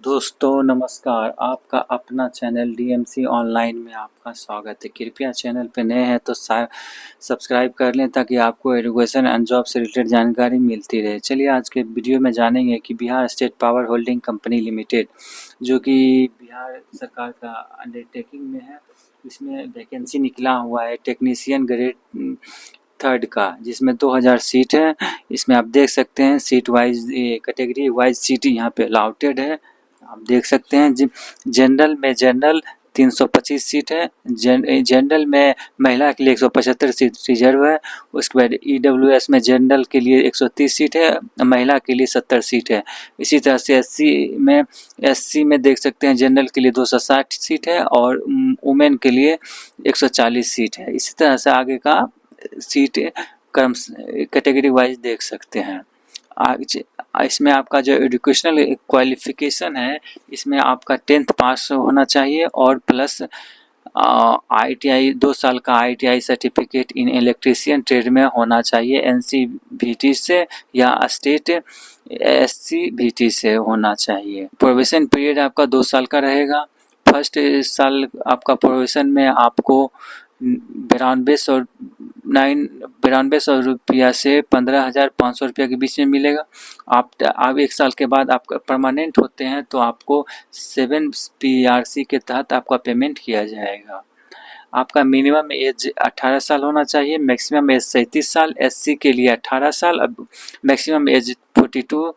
दोस्तों नमस्कार, आपका अपना चैनल डीएमसी ऑनलाइन में आपका स्वागत है। कृपया चैनल पे नए हैं तो सब्सक्राइब कर लें ताकि आपको एजुकेशन एंड जॉब से रिलेटेड जानकारी मिलती रहे। चलिए आज के वीडियो में जानेंगे कि Bihar state power holding company limited जो कि बिहार सरकार का अंडरटेकिंग में है, इसमें वैकेंसी निकला हुआ है टेक्नीशियन ग्रेड थर्ड का, जिसमें 2000 सीट है। इसमें आप देख सकते हैं seat wise category wise seat यहाँ पे अलॉटेड है। आप देख सकते हैं जनरल में 325 सीट है। जनरल में महिला के लिए 175 सीट रिजर्व है। उसके बाद ईडब्ल्यूएस में जनरल के लिए 130 सीट है, महिला के लिए 70 सीट है। इसी तरह से एससी में देख सकते हैं जनरल के लिए 260 सीट है और वुमेन के लिए 140 सीट है। इसी तरह से आगे का सीट क्रम कैटेगरी वाइज देख सकते हैं। इसमें आपका जो एजुकेशनल क्वालिफिकेशन है, इसमें आपका 10th पास होना चाहिए और प्लस ITI 2 साल का ITI certificate in electrician trade में होना चाहिए, NCVT से या स्टेट SCVT से होना चाहिए। प्रोबेशन पीरियड आपका 2 साल का रहेगा। फर्स्ट साल आपका प्रोबेशन में आपको 9200 रुपया से 15,500 रुपया के बीच में मिलेगा। आप 1 साल के बाद आप परमानेंट होते हैं तो आपको 7 PRC के तहत आपका पेमेंट किया जाएगा। आपका मिनिमम एज 18 साल होना चाहिए, मैक्सिमम एज 37 साल, SC के लिए 18 साल, अब मैक्सिमम एज 42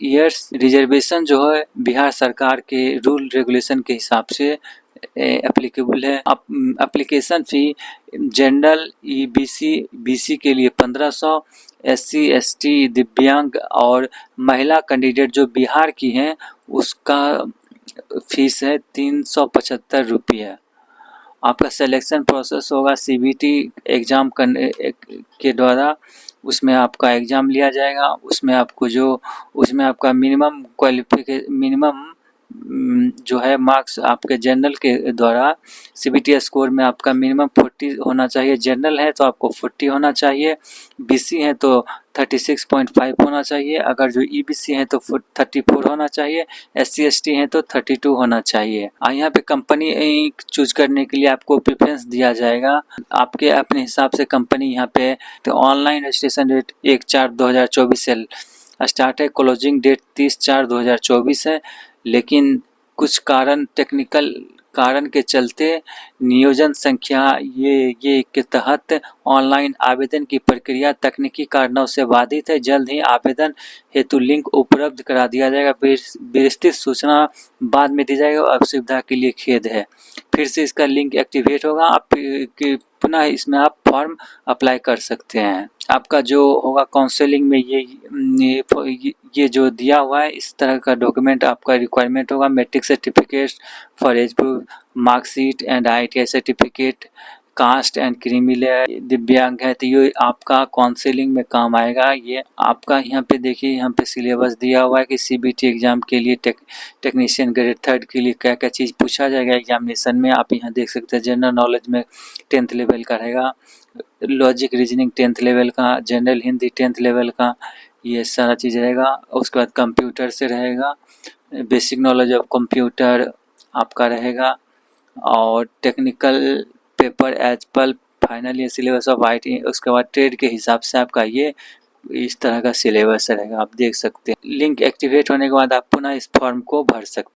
ईयर्स। रिजर्वेशन जो है बिहार सरकार के रूल रेगुलेशन के हिसाब से एप्लीकेबल है। एप्लीकेशन फ़ी जनरल BC के लिए 1500, SC ST दिव्यांग और महिला कैंडिडेट जो बिहार की हैं उसका फीस है 375 रुपये। आपका सिलेक्शन प्रोसेस होगा CBT एग्ज़ाम करने के द्वारा, उसमें आपका एग्ज़ाम लिया जाएगा। उसमें आपका मिनिमम जो है मार्क्स आपके जनरल के द्वारा CBT स्कोर में आपका मिनिमम 40 होना चाहिए। जनरल है तो आपको 40 होना चाहिए, BC है तो 36.5 होना चाहिए, अगर जो EBC है तो 34 होना चाहिए, SC ST है तो 32 होना चाहिए। यहाँ पे कंपनी चूज करने के लिए आपको प्रेफरेंस दिया जाएगा, आपके अपने हिसाब से कंपनी यहाँ पे। तो ऑनलाइन रजिस्ट्रेशन डेट 1/4/2024 से स्टार्ट है, क्लोजिंग डेट 30/4/2024 है। लेकिन कुछ टेक्निकल कारण के चलते नियोजन संख्या ये के तहत ऑनलाइन आवेदन की प्रक्रिया तकनीकी कारणों से बाधित है। जल्द ही आवेदन हेतु लिंक उपलब्ध करा दिया जाएगा। विस्तृत सूचना बाद में दी जाएगी। असुविधा के लिए खेद है। फिर से इसका लिंक एक्टिवेट होगा, आप पुनः इसमें आप फॉर्म अप्लाई कर सकते हैं। आपका जो होगा काउंसलिंग में ये जो दिया हुआ है इस तरह का डॉक्यूमेंट आपका रिक्वायरमेंट होगा। Matric certificate for age proof, marksheet and ITI certificate, caste and creamy layer, दिव्यांग है तो ये आपका काउंसलिंग में काम आएगा। ये आपका यहाँ पे देखिए, यहाँ पे सिलेबस दिया हुआ है कि CBT एग्ज़ाम के लिए टेक्नीशियन ग्रेड थर्ड के लिए क्या क्या चीज़ पूछा जाएगा एग्जामिनेशन में। आप यहाँ देख सकते हैं जनरल नॉलेज में 10th लेवल का रहेगा, लॉजिक रीजनिंग 10th लेवल का, जनरल हिंदी 10th लेवल का, ये सारा चीज़ रहेगा। उसके बाद कंप्यूटर से रहेगा, बेसिक नॉलेज ऑफ कंप्यूटर आपका रहेगा और technical paper as per final ये सिलेबस ऑफ IT। उसके बाद ट्रेड के हिसाब से आपका ये इस तरह का सिलेबस रहेगा, आप देख सकते हैं। लिंक एक्टिवेट होने के बाद आप पुनः इस फॉर्म को भर सकते हैं।